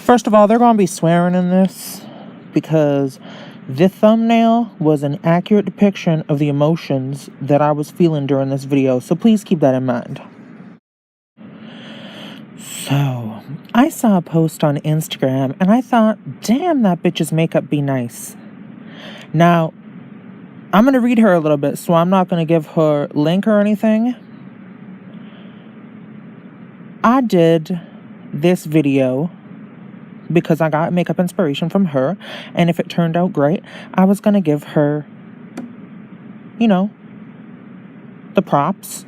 First of all, they're going to be swearing in this because the thumbnail was an accurate depiction of the emotions that I was feeling during this video, so please keep that in mind. So, I saw a post on Instagram and I thought, damn, that bitch's makeup be nice. Now, I'm going to read her a little bit, so I'm not going to give her link or anything. I did this video because I got makeup inspiration from her, and if it turned out great, I was going to give her, you know, the props.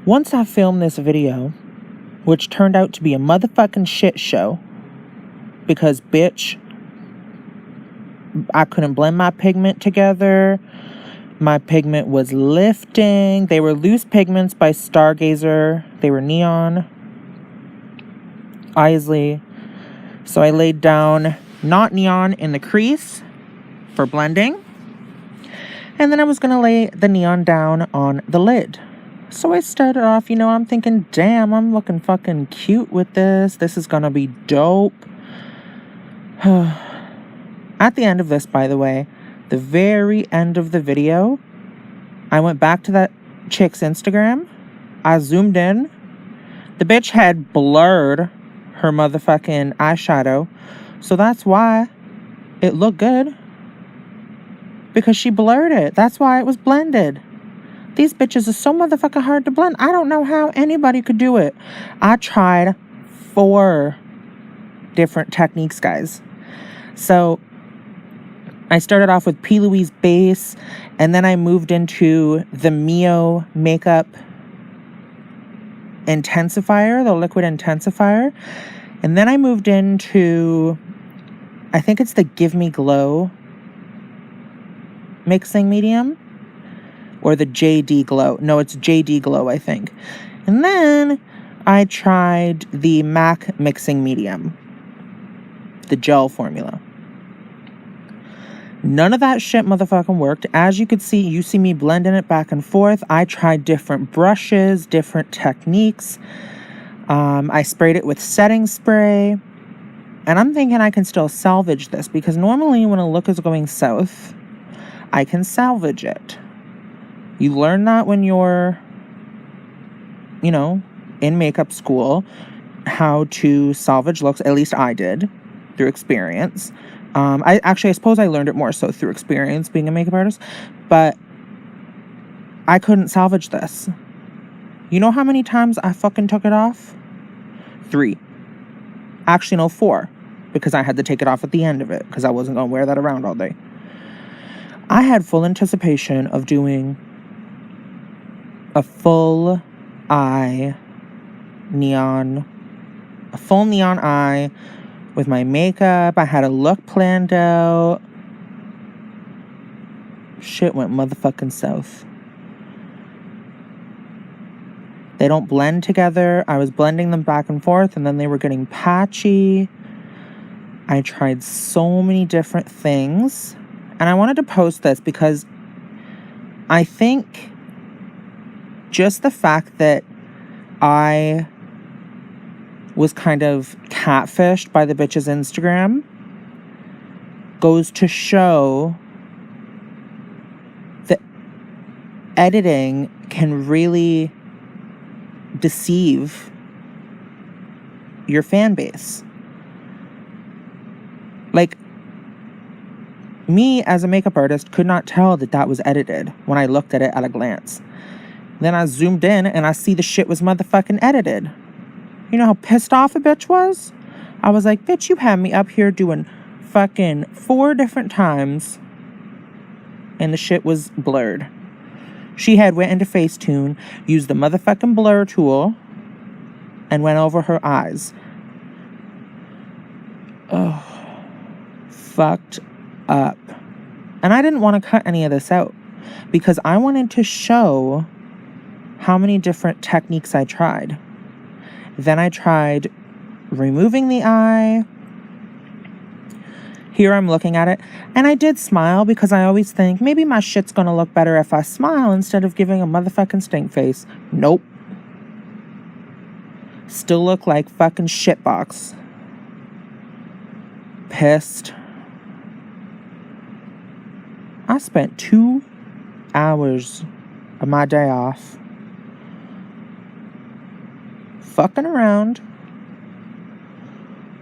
Once I filmed this video, which turned out to be a motherfucking shit show, because, bitch, I couldn't blend my pigment together. My pigment was lifting. They were loose pigments by Stargazer. They were neon. Isley. So I laid down not neon in the crease for blending. And then I was going to lay the neon down on the lid. So I started off, I'm thinking, damn, I'm looking fucking cute with this. This is going to be dope. At the end of this, by the way, the very end of the video, I went back to that chick's Instagram. I zoomed in. The bitch had blurred her motherfucking eyeshadow. So that's why it looked good. Because she blurred it. That's why it was blended. These bitches are so motherfucking hard to blend. I don't know how anybody could do it. I tried 4 different techniques, guys. So I started off with P. Louise base, and then I moved into the Mio makeup intensifier, the liquid intensifier. And then I moved into, I think it's the Give Me Glow mixing medium, or the JD Glow. No, it's JD Glow, I think. And then I tried the MAC mixing medium, the gel formula. None of that shit motherfucking worked. As you could see, you see me blending it back and forth. I tried different brushes, different techniques. I sprayed it with setting spray. And I'm thinking I can still salvage this, because normally when a look is going south, I can salvage it. You learn that when you're, in makeup school, how to salvage looks. At least I did, through experience. I suppose I learned it more so through experience being a makeup artist, but I couldn't salvage this. You know how many times I fucking took it off? 3. Actually, no, 4, because I had to take it off at the end of it, because I wasn't going to wear that around all day. I had full anticipation of doing a full neon eye with my makeup. I had a look planned out. Shit went motherfucking south. They don't blend together. I was blending them back and forth, and then they were getting patchy. I tried so many different things. And I wanted to post this because I think just the fact that I was kind of catfished by the bitch's Instagram goes to show that editing can really deceive your fan base. Like, me as a makeup artist could not tell that that was edited when I looked at it at a glance. Then I zoomed in and I see the shit was motherfucking edited. You know how pissed off a bitch was? I was like, bitch, you had me up here doing fucking 4 different times and the shit was blurred. She had went into Facetune, used the motherfucking blur tool, and went over her eyes. Oh, fucked up. And I didn't want to cut any of this out because I wanted to show how many different techniques I tried. Then I tried removing the eye. Here I'm looking at it, and I did smile because I always think maybe my shit's gonna look better if I smile instead of giving a motherfucking stink face. Nope. Still look like fucking shitbox. Pissed. I spent 2 hours of my day off fucking around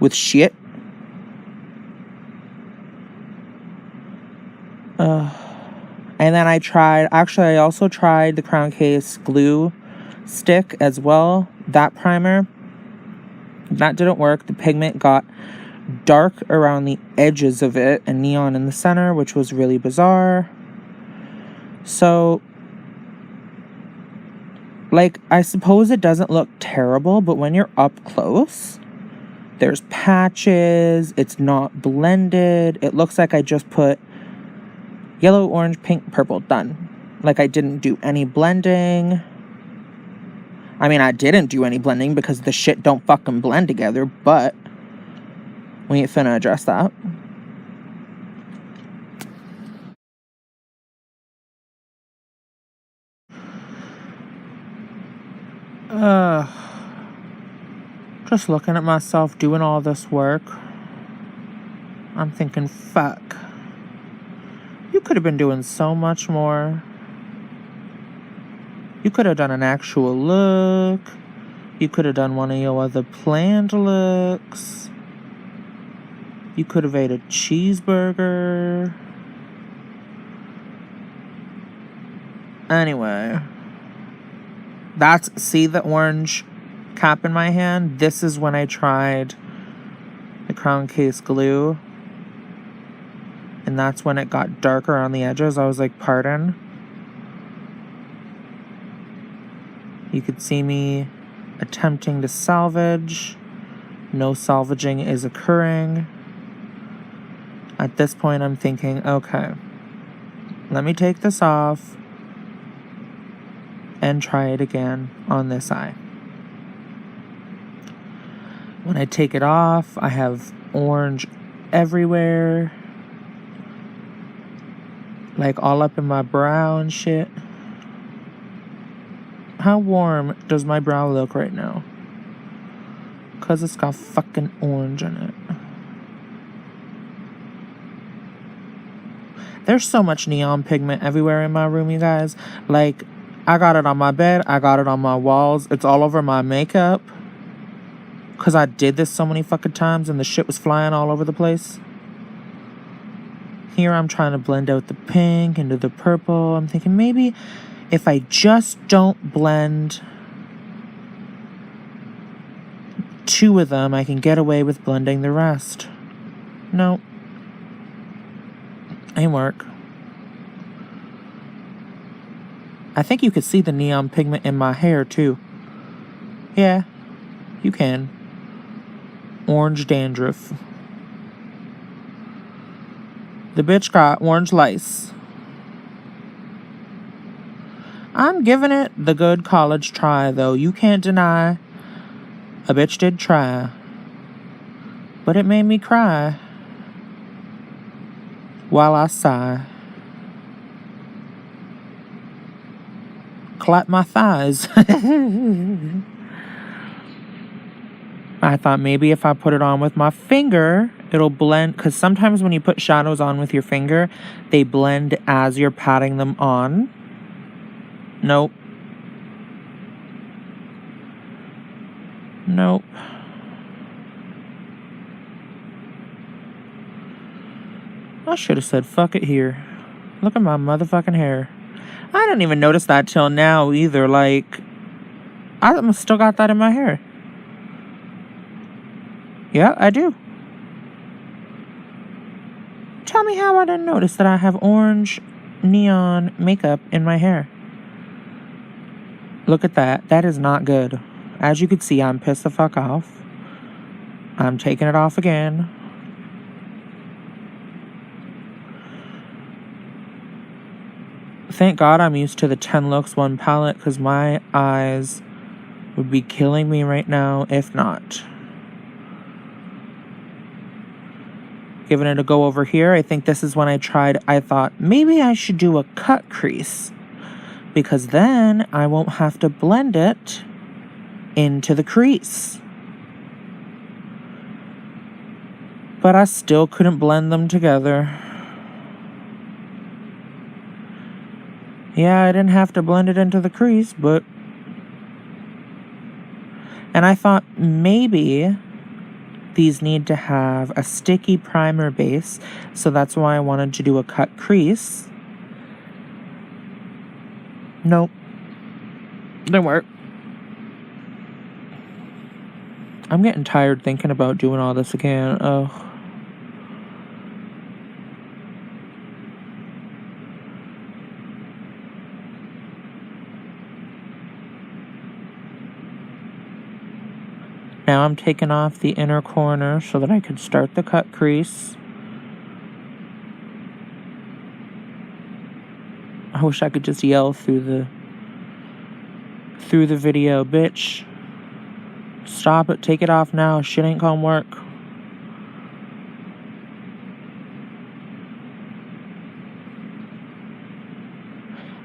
with shit. And then I also tried the Crown Case glue stick as well. That primer. That didn't work. The pigment got dark around the edges of it and neon in the center, which was really bizarre. So, like, I suppose it doesn't look terrible, but when you're up close, there's patches, it's not blended. It looks like I just put yellow, orange, pink, purple, done. Like I didn't do any blending. I mean, I didn't do any blending because the shit don't fucking blend together, but we ain't finna address that. Just looking at myself doing all this work, I'm thinking, fuck. You could have been doing so much more. You could have done an actual look. You could have done one of your other planned looks. You could have ate a cheeseburger. Anyway. See the orange cap in my hand? This is when I tried the Crown Case glue. And that's when it got darker on the edges. I was like, pardon? You could see me attempting to salvage. No salvaging is occurring. At this point, I'm thinking, okay, let me take this off and try it again on this eye. When I take it off, I have orange everywhere. Like all up in my brow and shit. How warm does my brow look right now? Because it's got fucking orange in it. There's so much neon pigment everywhere in my room, you guys. Like, I got it on my bed. I got it on my walls. It's all over my makeup. Because I did this so many fucking times and the shit was flying all over the place. Here I'm trying to blend out the pink into the purple. I'm thinking maybe if I just don't blend 2 of them, I can get away with blending the rest. Nope. Ain't work. I think you could see the neon pigment in my hair too. Yeah, you can. Orange dandruff. The bitch got orange lice. I'm giving it the good college try, though. You can't deny a bitch did try. But it made me cry while I sigh. Clap my thighs. I thought maybe if I put it on with my finger, it'll blend. Because sometimes when you put shadows on with your finger, they blend as you're patting them on. Nope. Nope. I should have said fuck it here. Look at my motherfucking hair. I didn't even notice that till now either. Like, I still got that in my hair. Yeah, I do. Tell me how I didn't notice that I have orange neon makeup in my hair. Look at that. That is not good. As you can see, I'm pissed the fuck off. I'm taking it off again. Thank God I'm used to the 10 looks, 1 palette, because my eyes would be killing me right now if not. Giving it a go over here. I think this is when I thought maybe I should do a cut crease, because then I won't have to blend it into the crease. But I still couldn't blend them together. Yeah, I didn't have to blend it into the crease, but... And I thought maybe these need to have a sticky primer base, so that's why I wanted to do a cut crease. Nope. Didn't work. I'm getting tired thinking about doing all this again. Ugh. Now I'm taking off the inner corner so that I could start the cut crease. I wish I could just yell through the video, bitch. Stop it, take it off now. Shit ain't gonna work.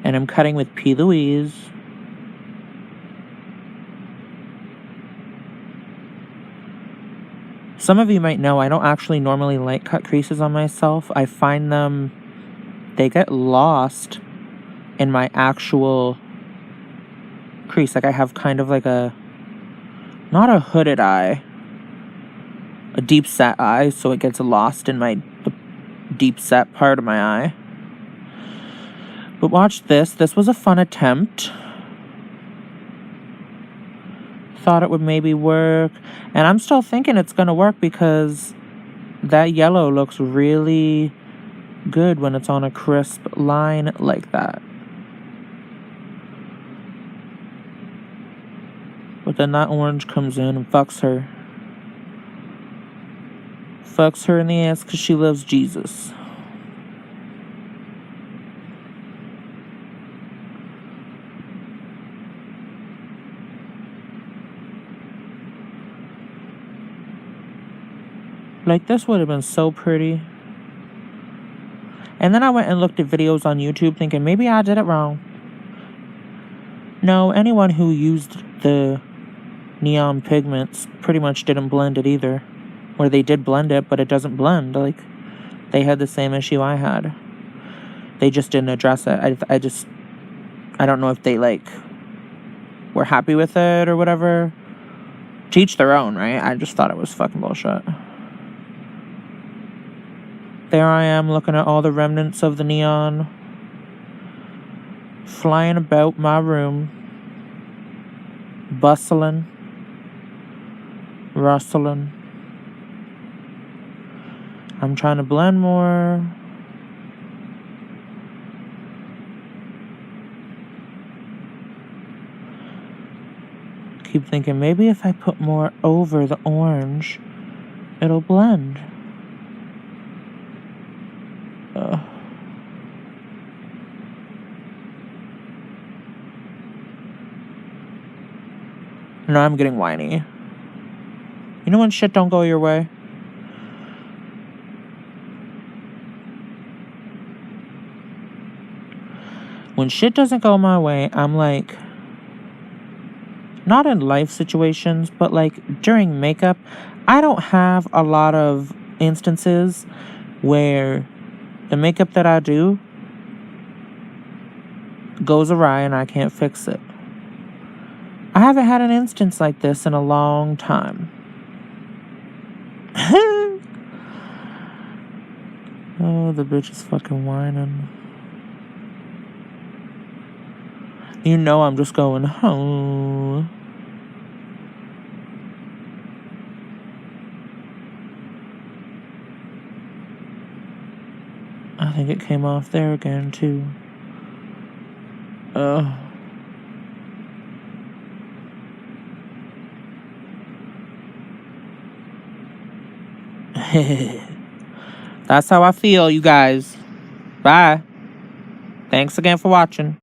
And I'm cutting with P. Louise. Some of you might know I don't actually normally like cut creases on myself. I find they get lost in my actual crease. Like I have kind of like not a hooded eye, a deep set eye, so it gets lost in the deep set part of my eye. But watch this. This was a fun attempt. Thought it would maybe work. And I'm still thinking it's going to work because that yellow looks really good when it's on a crisp line like that. But then that orange comes in and fucks her. Fucks her in the ass because she loves Jesus. Like, this would have been so pretty. And then I went and looked at videos on YouTube thinking, maybe I did it wrong. No, anyone who used the neon pigments pretty much didn't blend it either. Or they did blend it, but it doesn't blend. Like, they had the same issue I had. They just didn't address it. I don't know if they, like, were happy with it or whatever. To each their own, right? I just thought it was fucking bullshit. There I am looking at all the remnants of the neon flying about my room, bustling, rustling. I'm trying to blend more. Keep thinking maybe if I put more over the orange, it'll blend. No, I'm getting whiny. You know when shit don't go your way? When shit doesn't go my way, I'm like, not in life situations, but like during makeup, I don't have a lot of instances where the makeup that I do goes awry and I can't fix it. I haven't had an instance like this in a long time. Oh, the bitch is fucking whining. You know I'm just going, oh. I think it came off there again, too. That's how I feel, you guys. Bye. Thanks again for watching.